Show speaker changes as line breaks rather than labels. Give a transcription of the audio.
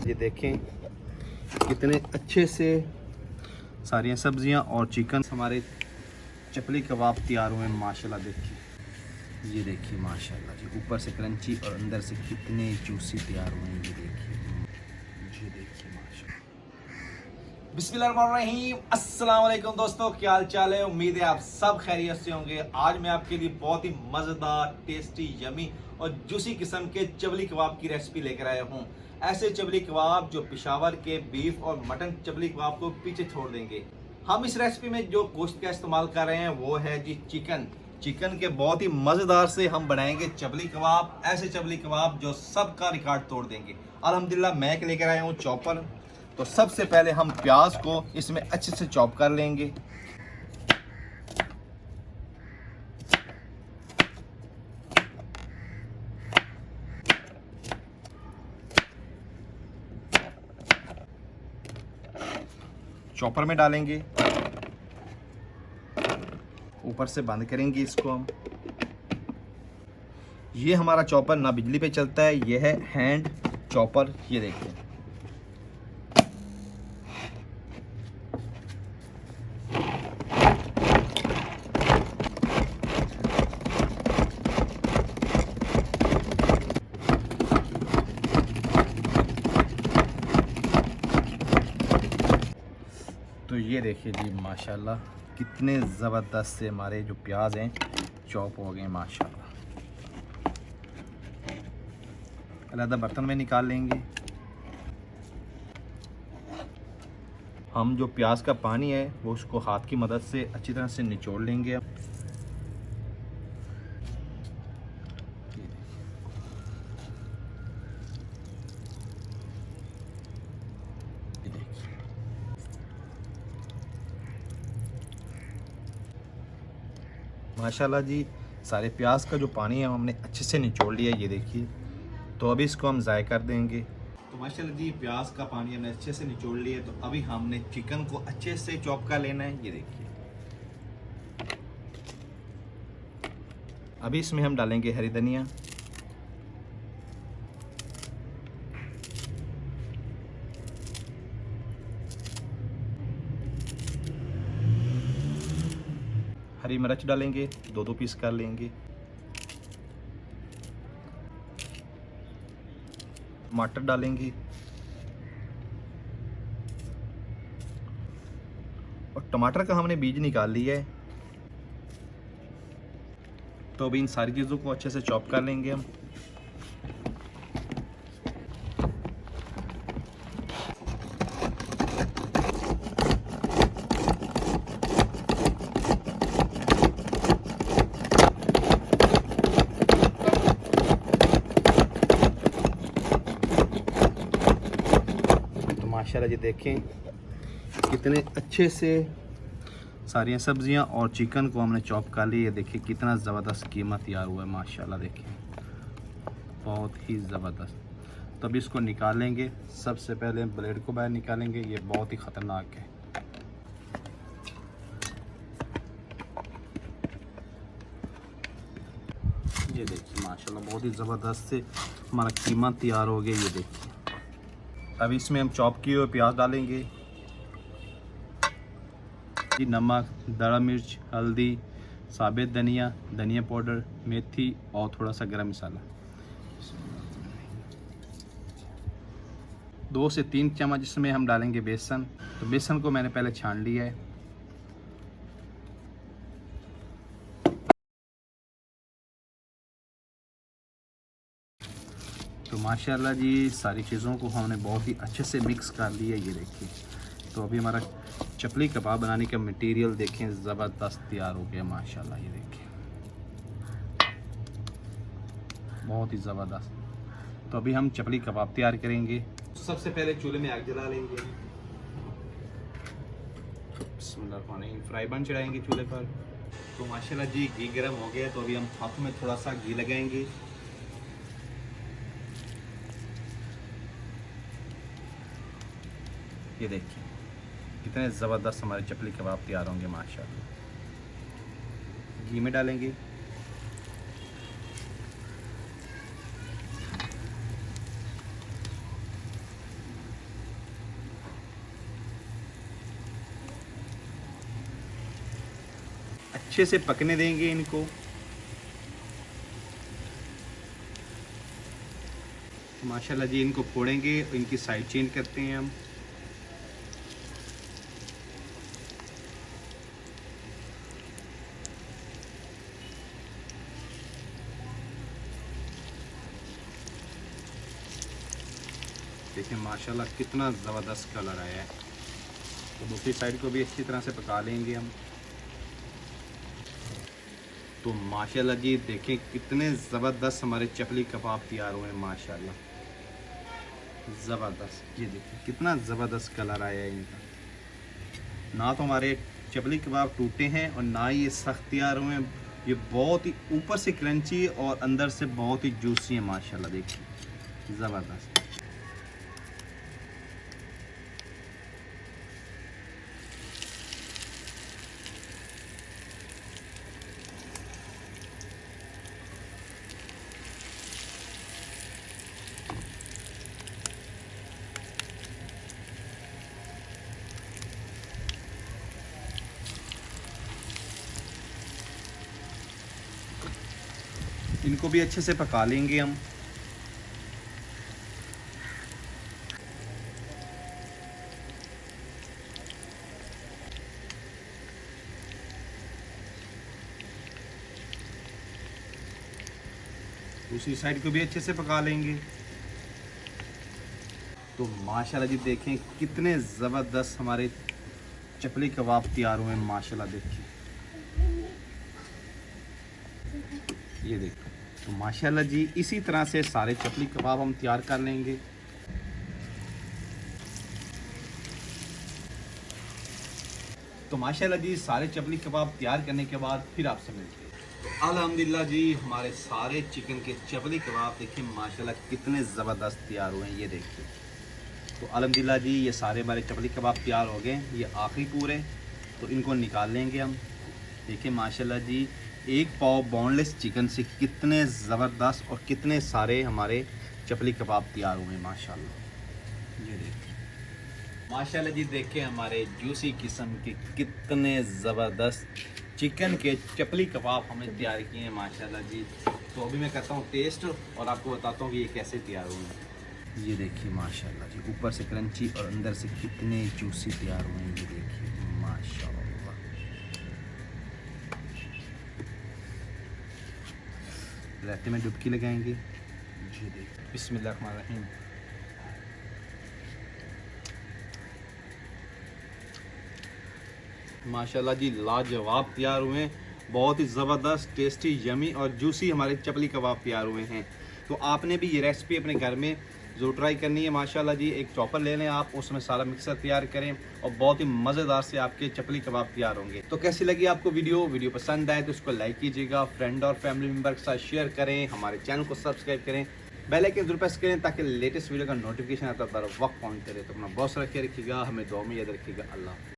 ये देखें कितने अच्छे से सारी सब्जियां और चिकन हमारे चपली कबाब तैयार हुए हैं माशाल्लाह। देखिए ये देखिए माशाल्लाह जी, ऊपर से क्रंची और अंदर से कितने जूसी तैयार हुए हैं। ये देखिए माशाल्लाह। बिस्मिल्लाहिर्रहमानिर्रहीम। अस्सलाम वालेकुम दोस्तों, क्या हाल चाल है? उम्मीद है आप सब खैरियत से होंगे। आज मैं आपके लिए बहुत ही मज़ेदार, टेस्टी, यमी और जूसी किस्म के चबली कबाब की रेसिपी लेकर आया हूँ। ऐसे चबली कबाब जो पेशावर के बीफ और मटन चबली कबाब को पीछे छोड़ देंगे। हम इस रेसिपी में जो गोश्त का इस्तेमाल कर रहे हैं वो है जी चिकन के बहुत ही मज़ेदार से हम बनाएंगे चबली कबाब। ऐसे चबली कबाब जो सबका रिकॉर्ड तोड़ देंगे। अल्हम्दुलिल्लाह मैं लेकर आया हूँ चॉपर। तो सबसे पहले हम प्याज को इसमें अच्छे से चॉप कर लेंगे। चॉपर में डालेंगे, ऊपर से बंद करेंगे इसको हम। ये हमारा चॉपर ना बिजली पे चलता है, ये है हैंड चॉपर। ये देखिए तो ये देखिए जी माशाल्लाह कितने ज़बरदस्त से हमारे जो प्याज हैं चॉप हो गए माशाल्लाह। अलग बर्तन में निकाल लेंगे। हम जो प्याज का पानी है वो उसको हाथ की मदद से अच्छी तरह से निचोड़ लेंगे। माशाल्लाह जी सारे प्याज का जो पानी है हमने अच्छे से निचोड़ लिया। ये देखिए, तो अभी इसको हम ज़ाय कर देंगे। तो माशाल्लाह जी प्याज का पानी हमने अच्छे से निचोड़ लिया। तो अभी हमने चिकन को अच्छे से चॉप कर लेना है। ये देखिए अभी इसमें हम डालेंगे हरी धनिया, हरी मिर्च डालेंगे, दो पीस कर लेंगे। टमाटर डालेंगे और टमाटर का हमने बीज निकाल लिया है। तो अभी इन सारी चीज़ों को अच्छे से चॉप कर लेंगे हम। माशाल्लाह जी देखें कितने अच्छे से सारी सब्जियां और चिकन को हमने चॉप कर लिया। देखिए कितना ज़बरदस्त कीमा तैयार हुआ है माशाल्लाह। देखिए बहुत ही ज़बरदस्त। तो अभी इसको निकालेंगे। सबसे पहले ब्लेड को बाहर निकालेंगे, ये बहुत ही ख़तरनाक है। ये देखिए माशाल्लाह बहुत ही ज़बरदस्त से हमारा कीमा तैयार हो गया। ये देखिए अब इसमें हम चॉप किए हुए प्याज डालेंगे, नमक, दड़ा मिर्च, हल्दी, साबित धनिया, धनिया पाउडर, मेथी और थोड़ा सा गरम मसाला। 2 से 3 चम्मच इसमें हम डालेंगे बेसन। तो बेसन को मैंने पहले छान लिया है। तो माशाल्लाह जी सारी चीज़ों को हमने बहुत ही अच्छे से मिक्स कर लिया। ये देखिए तो अभी हमारा चपली कबाब बनाने का मटेरियल देखें ज़बरदस्त तैयार हो गया माशाल्लाह। ये देखिए बहुत ही ज़बरदस्त। तो अभी हम चपली कबाब तैयार करेंगे। तो सबसे पहले चूल्हे में आग जला लेंगे। फ्राई पैन चढ़ाएंगे चूल्हे पर। तो माशाल्लाह जी घी गर्म हो गया। तो अभी हम हाथों में थोड़ा सा घी लगाएंगे। ये देखिए कितने ज़बरदस्त हमारे चपली कबाब तैयार होंगे माशाल्लाह। घी में डालेंगे, अच्छे से पकने देंगे इनको। माशाल्लाह जी इनको फोड़ेंगे, इनकी साइड चेंज करते हैं हम। देखिए माशाल्लाह कितना ज़बरदस्त कलर आया है। तो दूसरी साइड को भी अच्छी तरह से पका लेंगे हम। तो माशाल्लाह जी देखें कितने ज़बरदस्त हमारे चपली कबाब तैयार हुए हैं माशाल्लाह, ज़बरदस्त। ये देखिए कितना ज़बरदस्त कलर आया है इनका। ना तो हमारे चपली कबाब टूटे हैं और ना ही ये सख्त तैयार हुए हैं। ये बहुत ही ऊपर से क्रंची और अंदर से बहुत ही जूसी है माशाल्लाह, देखिए ज़बरदस्त। इनको भी अच्छे से पका लेंगे हम। दूसरी साइड को भी अच्छे से पका लेंगे। तो माशाल्लाह जी देखें कितने ज़बरदस्त हमारे चपली कबाब तैयार हुए हैं माशाल्लाह, देखिए ये देखो। तो माशाल्लाह जी इसी तरह से सारे चपली कबाब हम तैयार कर लेंगे। तो माशाल्लाह जी सारे चपली कबाब तैयार करने के बाद फिर आपसे मिलते हैं। तो अल्हम्दुलिल्लाह जी हमारे सारे चिकन के चपली कबाब देखिए माशाल्लाह कितने ज़बरदस्त तैयार हुए हैं, ये देखिए। तो अल्हम्दुलिल्लाह जी ये सारे हमारे चपली कबाब तैयार हो गए। ये आखिरी पूरे, तो इनको निकाल लेंगे हम। देखिए माशाल्लाह जी एक पाव बोनलेस चिकन से कितने ज़बरदस्त और कितने सारे हमारे चपली कबाब तैयार हुए हैं माशाल्लाह, ये देखिए। माशाल्लाह जी देखिए हमारे जूसी किस्म के कितने ज़बरदस्त चिकन के चपली कबाब हमने तैयार किए हैं माशाल्लाह जी। तो अभी मैं करता हूँ टेस्ट और आपको बताता हूँ कि ये कैसे तैयार हुए हैं। ये देखिए माशाल्लाह जी ऊपर से क्रंची और अंदर से कितने जूसी तैयार हुए हैं, ये देखिए माशाल्लाह। रहते में डुबकी लगाएंगे। ये देखिए बिस्मिल्लाहिर्रहमानिर्रहीम। माशाल्लाह जी लाजवाब तैयार हुए हैं, बहुत ही ज़बरदस्त टेस्टी यमी और जूसी हमारे चपली कबाब तैयार हुए हैं। तो आपने भी ये रेसिपी अपने घर में जो ट्राई करनी है माशाल्लाह जी। एक चॉपर ले लें आप, उसमें सारा मिक्सर तैयार करें और बहुत ही मज़ेदार से आपके चपली कबाब तैयार होंगे। तो कैसी लगी आपको वीडियो पसंद आए तो उसको लाइक कीजिएगा, फ्रेंड और फैमिली मेम्बर के साथ शेयर करें, हमारे चैनल को सब्सक्राइब करें, बेल आइकन जरूर प्रेस करें ताकि लेटेस्ट वीडियो का नोटिफिकेशन आता है बर वक्त पहुँच करे। तो अपना बहुत सारा ख्याल रखिएगा, हमें दुआ में याद रखिएगा। अल्लाह।